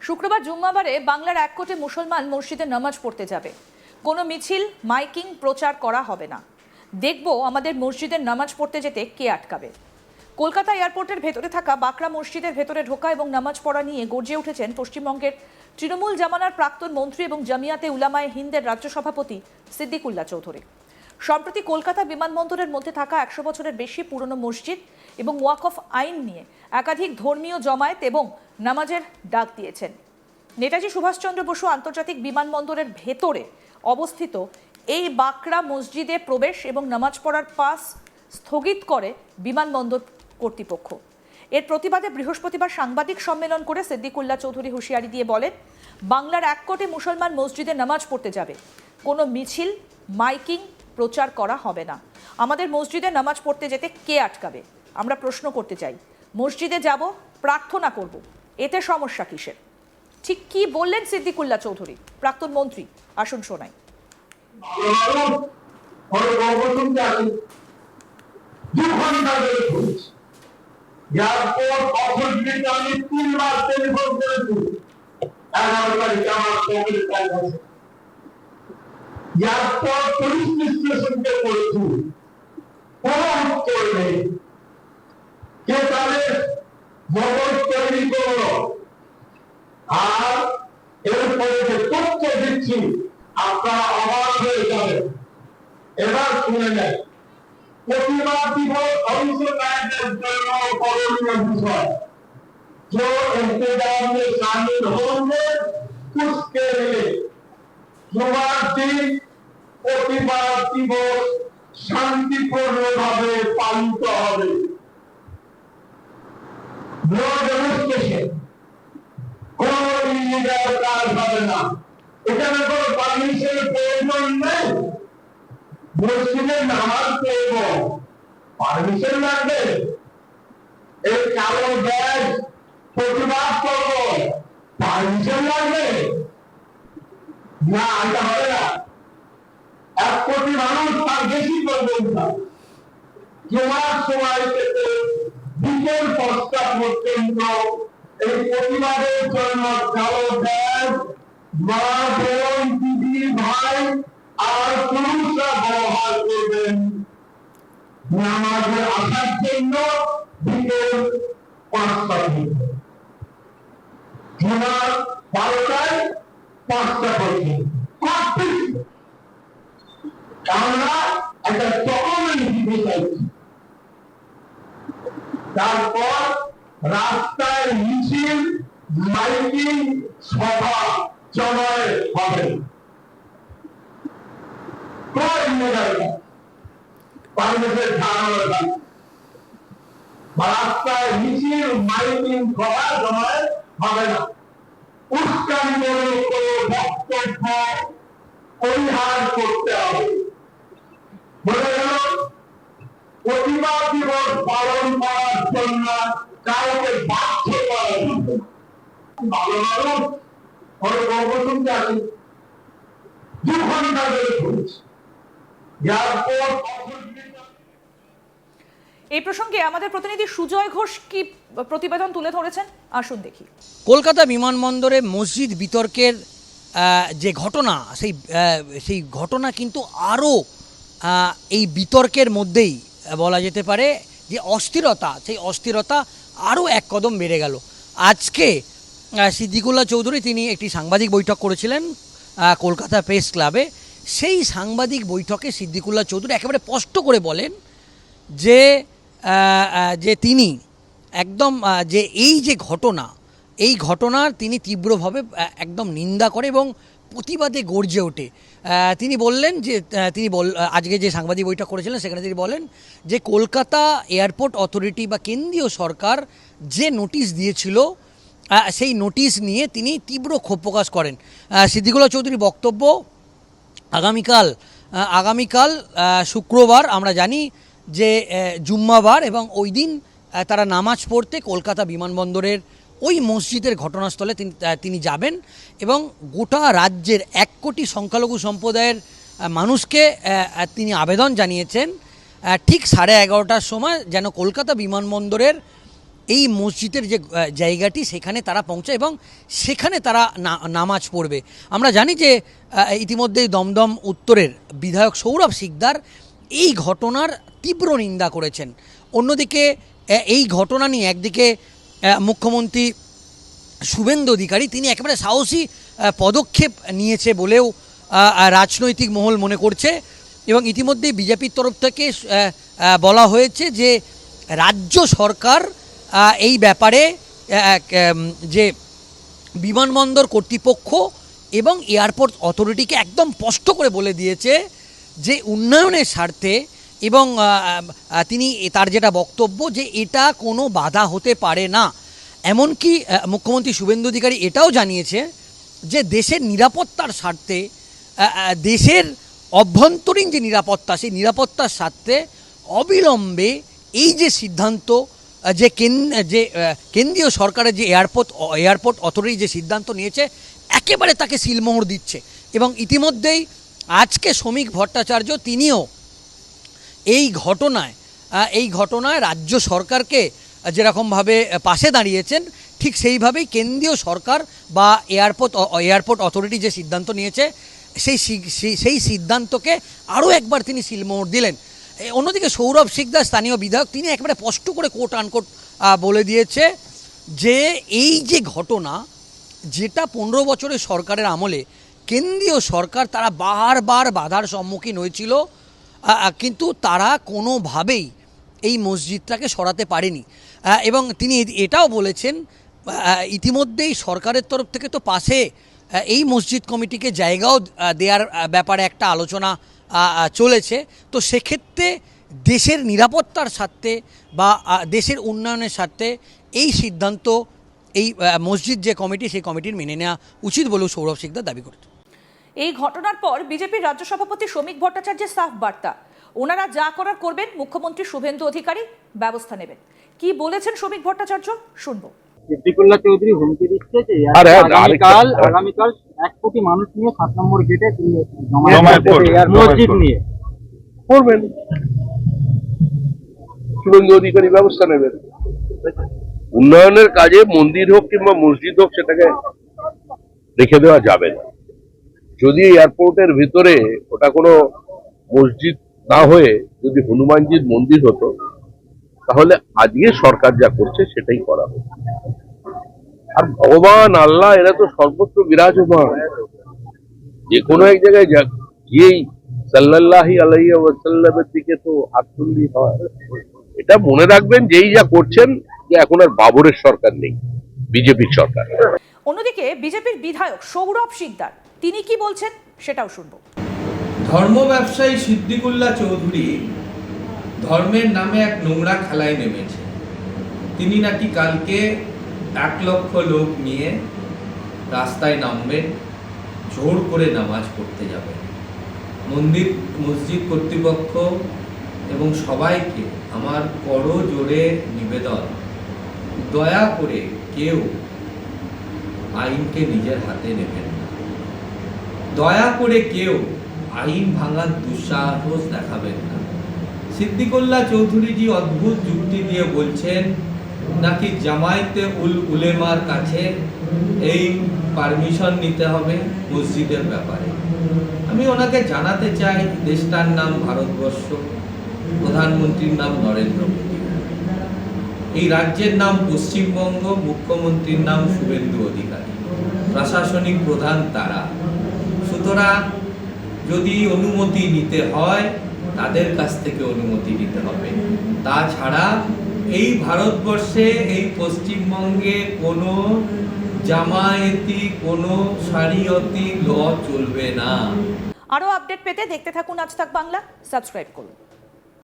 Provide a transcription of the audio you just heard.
শুক্রবার জুম্মাবারে বাংলার 1 কোটি মুসলমান মসজিদে নামাজ পড়তে যাবে। কোনো মিছিল, মাইকিং, প্রচার করা হবে না। দেখব আমাদের মসজিদের নামাজ পড়তে যেতে কে আটকাবে। কলকাতা এয়ারপোর্টের ভেতরে থাকা বাকরা মসজিদের ভেতরে ঢোকা এবং নামাজ পড়া নিয়ে গর্জে উঠেছেন পশ্চিমবঙ্গের তৃণমূল জামানার প্রাক্তন মন্ত্রী এবং জামিয়াতে উলামায়ে হিন্দের রাজ্য সভাপতি সিদ্দিকুল্লাহ চৌধুরী। সম্প্রতি কলকাতা বিমানবন্দরের মধ্যে থাকা 100 বছরের বেশি পুরনো মসজিদ এবং ওয়াকফ আইন নিয়ে একাধিক ধর্মীয় জমায়েত এবং নামাজের ডাক দিয়েছেন। নেতাজি সুভাষচন্দ্র বসু আন্তর্জাতিক বিমানবন্দরের ভেতরে অবস্থিত এই বাকরা মসজিদে প্রবেশ এবং নামাজ পড়ার পাস স্থগিত করে বিমানবন্দর কর্তৃপক্ষ। এর প্রতিবাদে বৃহস্পতিবার সাংবাদিক সম্মেলন করে সিদ্দিকুল্লাহ চৌধুরী হুঁশিয়ারি দিয়ে বলেন, বাংলার 1 কোটি মুসলমান মসজিদে নামাজ পড়তে যাবে। কোনো মিছিল, মাইকিং, প্রচার করা হবে না। আমাদের মসজিদে নামাজ পড়তে যেতে কে আটকাবে? আমরা প্রশ্ন করতে চাই। মসজিদে যাব, প্রার্থনা করব, এতে সমস্যা কিসের? ঠিক কি বললেন সিদ্দিকুল্লাহ চৌধুরী, প্রাক্তন মন্ত্রী? আসুন শোনাই। পুলিশ স্টেশনকে করেছি, কোনো উত্তর নেই। কে তাদের মদত তৈরি করলো? আর এরপরে যে তথ্য দিচ্ছি, আপনারা অবাক হয়ে যাবেন। এবার শুনে নেন। প্রতিবাদ দিবস অংশগ্রহণের জন্য করণীয় বিষয় जो इंतजाम में शामिल होंगे उसके लिए जुम्मार दिन প্রতিবাদ দিবস শান্তিপূর্ণভাবে পালিত হবে। নো ডেমনস্ট্রেশন, কোনো ইলিগাল কাজ হবে না। এখানে কোনো পারমিশনের প্রয়োজন নেই। মসজিদে নামাজ পড়ব, পারমিশন লাগবে? এই কালো ব্যাগ প্রতিবাদ করব, পারমিশন লাগবে? না, এটা হবে না। 1 কোটি মানুষ তার বেশি করবেন না। জুমার সময় থেকে বিকেল 5টা পর্যন্ত এই প্রতিবাদের জন্য কালো ব্যাগ, মা, বোন, দিদি, ভাই আর পুরুষরা ব্যবহার করবেন। নামাজে আসার জন্য বিকেল 5টা পর্যন্ত, জুমার 12টায় 5টা পর্যন্ত। আমরা একটা ডকুমেন্ট দিতে চাইছি। তারপর রাস্তায় মিছিল, মাইকিং, সভা জমায়েত হবে। বাংলাদেশের ধারণা রাস্তায় মিছিল, মাইকিং, সভা জমায়েত হবে না। উস্কানিমূলক কোনো বক্তব্য পরিহার করতে হবে। বলে গেল, প্রতিবাদ দিবস পালন করার জন্য কাউকে বাধ্য করা যাবে না। ভালো মানুষ বড় কর্মসূচি আছে, 2 ঘন্টা ধরে ঘুরছে। এই প্রসঙ্গে আমাদের প্রতিনিধি সুজয় ঘোষ কি প্রতিবেদন তুলে ধরেছেন, আসুন দেখি। কলকাতা বিমানবন্দরে মসজিদ বিতর্কের যে ঘটনা, সেই ঘটনা কিন্তু আরও এই বিতর্কের মধ্যেই বলা যেতে পারে যে অস্থিরতা, সেই অস্থিরতা আরও এক কদম বেড়ে গেল। আজকে সিদ্দিকুল্লাহ চৌধুরী তিনি একটি সাংবাদিক বৈঠক করেছিলেন কলকাতা প্রেস ক্লাবে। সেই সাংবাদিক বৈঠকে সিদ্দিকুল্লাহ চৌধুরী একেবারে স্পষ্ট করে বলেন যে তিনি একদম যে এই যে ঘটনা, এই ঘটনার তিনি তীব্রভাবে একদম নিন্দা করে এবং প্রতিবাদে গর্জে ওঠে। তিনি বললেন যে আজকে যে সাংবাদিক বৈঠক করেছিলেন সেখানে তিনি বলেন যে কলকাতা এয়ারপোর্ট অথরিটি বা কেন্দ্রীয় সরকার যে নোটিশ দিয়েছিল সেই নোটিশ নিয়ে তিনি তীব্র ক্ষোভ প্রকাশ করেন। সিদ্দিকুল্লাহ চৌধুরীর বক্তব্য, আগামীকাল শুক্রবার আমরা জানি যে জুম্মাবার, এবং ওই দিন তারা নামাজ পড়তে কলকাতা বিমানবন্দরের ওই মসজিদের ঘটনাস্থলে তিনি যাবেন এবং গোটা রাজ্যের 1 কোটি সংখ্যালঘু সম্প্রদায়ের মানুষকে তিনি আবেদন জানিয়েছেন ঠিক 11:30টার সময় যেন কলকাতা বিমানবন্দরের এই মসজিদের যে জায়গাটি সেখানে তারা পৌঁছায় এবং সেখানে তারা নামাজ পড়বে। আমরা জানি যে ইতিমধ্যেই দমদম উত্তরের বিধায়ক সৌরভ শিকদার এই ঘটনার তীব্র নিন্দা করেছেন। অন্যদিকে এই ঘটনা নিয়ে একদিকে মুখ্যমন্ত্রী শুভেন্দু অধিকারী তিনি একেবারে সাহসী পদক্ষেপ নিয়েছে বলেও রাজনৈতিক মহল মনে করছে এবং ইতিমধ্যেই বিজেপির তরফ থেকে বলা হয়েছে যে রাজ্য সরকার এই ব্যাপারে যে বিমানবন্দর কর্তৃপক্ষ এবং এয়ারপোর্ট অথরিটিকে একদম স্পষ্ট করে বলে দিয়েছে যে উন্নয়নের স্বার্থে এবং তিনি তার যেটা বক্তব্য যে এটা কোনো বাধা হতে পারে না। এমনকি মুখ্যমন্ত্রী শুভেন্দু অধিকারী এটাও জানিয়েছে যে দেশের নিরাপত্তার স্বার্থে দেশের অভ্যন্তরীণ যে নিরাপত্তা সেই নিরাপত্তার স্বার্থে অবিলম্বে এই যে সিদ্ধান্ত যে কেন্দ্রীয় সরকারের যে এয়ারপোর্ট অথরিটি যে সিদ্ধান্ত নিয়েছে একেবারে তাকে সিলমোহর দিচ্ছে। এবং ইতিমধ্যেই আজকে শ্রমিক ভট্টাচার্য তিনিও এই ঘটনায় রাজ্য সরকারকে যেরকমভাবে পাশে দাঁড়িয়েছেন ঠিক সেইভাবেই কেন্দ্রীয় সরকার বা এয়ারপোর্ট অথরিটি যে সিদ্ধান্ত নিয়েছে সেই সিদ্ধান্তকে আরও একবার তিনি সিলমোহর দিলেন। অন্যদিকে সৌরভ শিকদার স্থানীয় বিধায়ক তিনি একেবারে স্পষ্ট করে কোট আনকোট বলে দিয়েছে যে এই যে ঘটনা যেটা 15 বছরের সরকারের আমলে কেন্দ্রীয় সরকার তারা বারবার বাধার সম্মুখীন হয়েছিল কিন্তু তারা কোনোভাবেই এই মসজিদটাকে সরাতে পারেনি। এবং তিনি এটাও বলেছেন ইতিমধ্যেই সরকারের তরফ থেকে তো পাশে এই মসজিদ কমিটিকে জায়গাও দেওয়ার ব্যাপারে একটা আলোচনা চলেছে। তো সেক্ষেত্রে দেশের নিরাপত্তার স্বার্থে বা দেশের উন্নয়নের স্বার্থে এই সিদ্ধান্ত এই মসজিদ যে কমিটি সেই কমিটির মেনে নেওয়া উচিত বলেও সৌরভ শিকদার দাবি করেছে। এই ঘটনার পর বিজেপির রাজ্য সভাপতি শ্রমিক ভট্টাচার্যের সাফ বার্তা, ওনারা যা করার করবেন, মুখ্যমন্ত্রী শুভেন্দু অধিকারী ব্যবস্থা নেবেন। কি বলেছেন শ্রমিক ভট্টাচার্য শুনবো। সিদ্দিকুল্লাহ চৌধুরী হুমকি দিচ্ছে যে আগামীকাল 1 কোটি মানুষ নিয়ে 7 নম্বর গেটে মসজিদ নিয়ে করবেন, শুভেন্দু অধিকারী ব্যবস্থা নেবেন। উন্নয়নের কাজে মন্দির হোক কিংবা মসজিদ হোক সেটাকে রেখে দেওয়া যাবে না। যদি এয়ারপোর্টের ভিতরে ওটা কোনো মসজিদ না হয়ে যদি হনুমানজির মন্দির হতো তাহলে আজকে সরকার যা করছে সেটাই করা হবে। আর ভগবান আল্লাহ এরা তো সর্বত্র বিরাজমান, যে কোনো এক জায়গায় গিয়েই সাল্লাল্লাহু আলাইহি ওয়াসাল্লামের দিকে তো হাত তুললেই হয়। এটা মনে রাখবেন যেই যা করছেন যে এখন আর বাবরের সরকার নেই, বিজেপির সরকার। অন্যদিকে বিজেপির বিধায়ক সৌরভ শিকদার তিনি কি বলছেন সেটাও শুনবো। ধর্ম ব্যবসায়ী সিদ্দিকুল্লাহ চৌধুরী ধর্মের নামে এক নোংরা খেলায় নেমেছে। তিনি নাকি কালকে 1 লক্ষ লোক নিয়ে রাস্তায় নামবেন, জোর করে নামাজ পড়তে যাবেন। মসজিদ কর্তৃপক্ষ এবং সবাইকে আমার বড় জোরে নিবেদন, দয়া করে কেউ আইনকে নিজের হাতে নেবেন না, দয়া করে কেউ আইন ভাঙার দুঃসাহস দেখাবেন না। সিদ্দিকুল্লাহ চৌধুরীজি অদ্ভুত যুক্তি দিয়ে বলছেন নাকি জামায়াতে উলেমার কাছে এই পারমিশন নিতে হবে মসজিদের ব্যাপারে। আমি ওনাকে জানাতে চাই দেশটার নাম ভারতবর্ষ, প্রধানমন্ত্রীর নাম নরেন্দ্র মোদী, এই রাজ্যের নাম পশ্চিমবঙ্গ, মুখ্যমন্ত্রীর নাম শুভেন্দু অধিকারী, প্রশাসনিক প্রধান তারা। সুতরাং যদি অনুমতি নিতে হয় তাদের কাছ থেকে অনুমতি নিতে হবে। তাছাড়া এই ভারতবর্ষে এই পশ্চিমবঙ্গে কোনো জামায়াতি কোনো শরিয়তি ল চলবে না। আরো আপডেট পেতে দেখতে থাকুন আজ তাক বাংলা, সাবস্ক্রাইব করুন।